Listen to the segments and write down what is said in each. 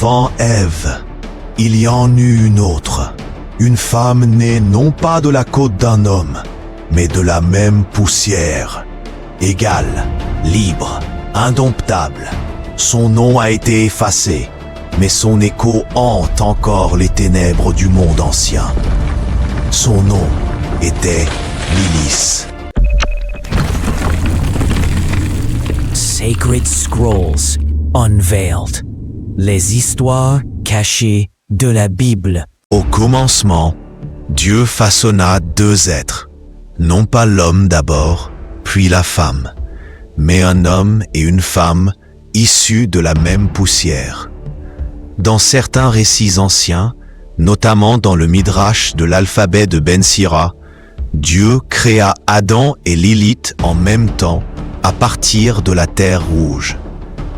Avant Ève, il y en eut une autre, une femme née non pas de la côte d'un homme, mais de la même poussière, égale, libre, indomptable. Son nom a été effacé, mais son écho hante encore les ténèbres du monde ancien. Son nom était Lilith. Sacred Scrolls Unveiled. Les histoires cachées de la Bible. Au commencement, Dieu façonna deux êtres, non pas l'homme d'abord, puis la femme, mais un homme et une femme issus de la même poussière. Dans certains récits anciens, notamment dans le Midrash de l'alphabet de Ben Sira, Dieu créa Adam et Lilith en même temps à partir de la terre rouge.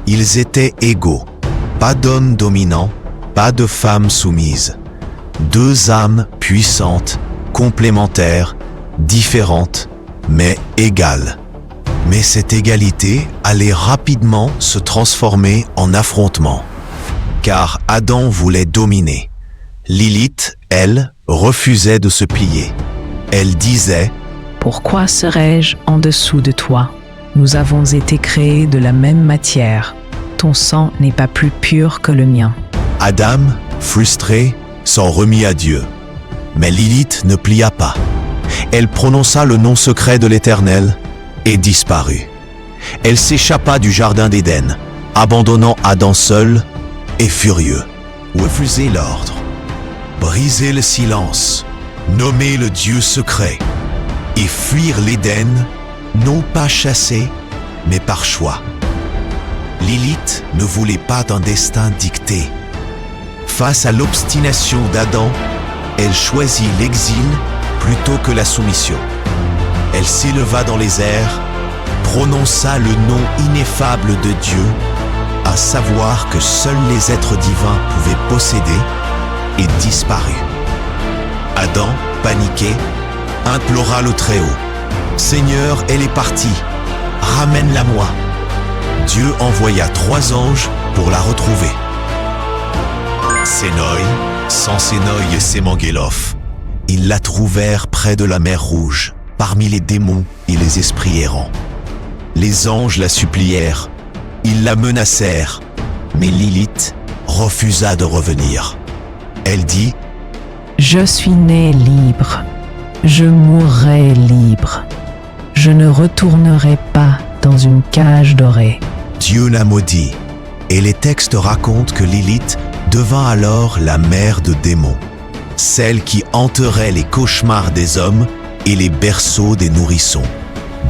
Ils étaient égaux, pas d'homme dominant, pas de femme soumise. Deux âmes puissantes, complémentaires, différentes, mais égales. Mais cette égalité allait rapidement se transformer en affrontement. Car Adam voulait dominer. Lilith, elle, refusait de se plier. Elle disait « Pourquoi serais-je en dessous de toi ? Nous avons été créés de la même matière. Ton sang n'est pas plus pur que le mien. » Adam, frustré, s'en remit à Dieu. Mais Lilith ne plia pas. Elle prononça le nom secret de l'Éternel et disparut. Elle s'échappa du jardin d'Éden, abandonnant Adam seul et furieux. Refuser l'ordre, briser le silence, nommer le Dieu secret et fuir l'Éden, non pas chassé, mais par choix. Lilith ne voulait pas d'un destin dicté. Face à l'obstination d'Adam, elle choisit l'exil plutôt que la soumission. Elle s'éleva dans les airs, prononça le nom ineffable de Dieu, à savoir que seuls les êtres divins pouvaient posséder, et disparut. Adam, paniqué, implora le Très-Haut. « Seigneur, elle est partie, ramène-la-moi. » Dieu envoya 3 anges pour la retrouver. Sénoï, sans Sénoï et Sémanguélof. Ils la trouvèrent près de la mer Rouge, parmi les démons et les esprits errants. Les anges la supplièrent, ils la menacèrent, mais Lilith refusa de revenir. Elle dit « Je suis née libre, je mourrai libre. Je ne retournerai pas dans une cage dorée. » Dieu la maudit, et les textes racontent que Lilith devint alors la mère de démons, celle qui hanterait les cauchemars des hommes et les berceaux des nourrissons,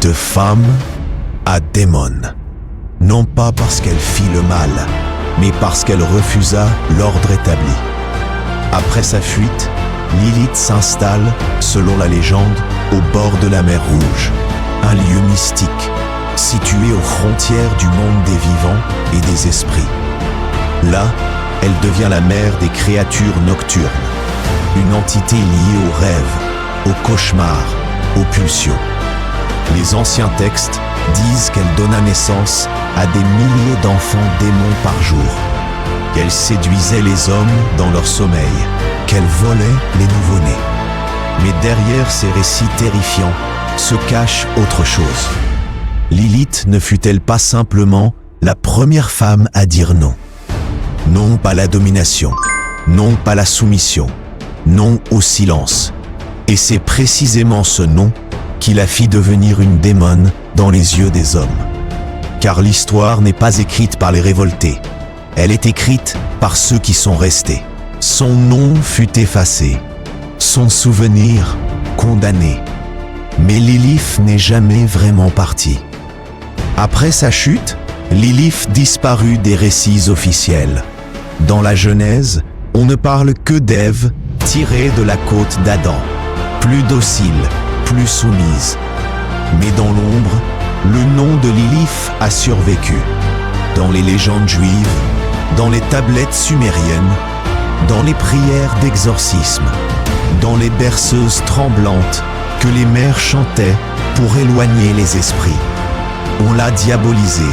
de femme à démon. Non pas parce qu'elle fit le mal, mais parce qu'elle refusa l'ordre établi. Après sa fuite, Lilith s'installe, selon la légende, au bord de la mer Rouge, un lieu mystique, situé aux frontières du monde des vivants et des esprits. Là, elle devient la mère des créatures nocturnes, une entité liée aux rêves, aux cauchemars, aux pulsions. Les anciens textes disent qu'elle donna naissance à des milliers d'enfants démons par jour, qu'elle séduisait les hommes dans leur sommeil, qu'elle volait les nouveau-nés. Mais derrière ces récits terrifiants se cache autre chose. Lilith ne fut-elle pas simplement la première femme à dire non? Non pas la domination, non pas la soumission, non au silence. Et c'est précisément ce non qui la fit devenir une démone dans les yeux des hommes. Car l'histoire n'est pas écrite par les révoltés, elle est écrite par ceux qui sont restés. Son nom fut effacé, son souvenir condamné. Mais Lilith n'est jamais vraiment partie. Après sa chute, Lilith disparut des récits officiels. Dans la Genèse, on ne parle que d'Ève tirée de la côte d'Adam, plus docile, plus soumise. Mais dans l'ombre, le nom de Lilith a survécu. Dans les légendes juives, dans les tablettes sumériennes, dans les prières d'exorcisme, dans les berceuses tremblantes que les mères chantaient pour éloigner les esprits. On l'a diabolisée,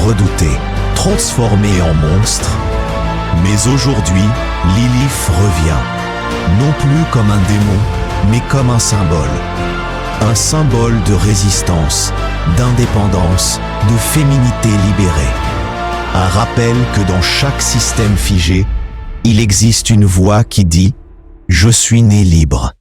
redoutée, transformée en monstre. Mais Mais aujourd'hui, Lilith revient, non plus comme un démon, mais comme un symbole. Un symbole de résistance, d'indépendance, de féminité libérée. Un rappel que dans chaque système figé, il existe une voix qui dit « Je suis né libre ».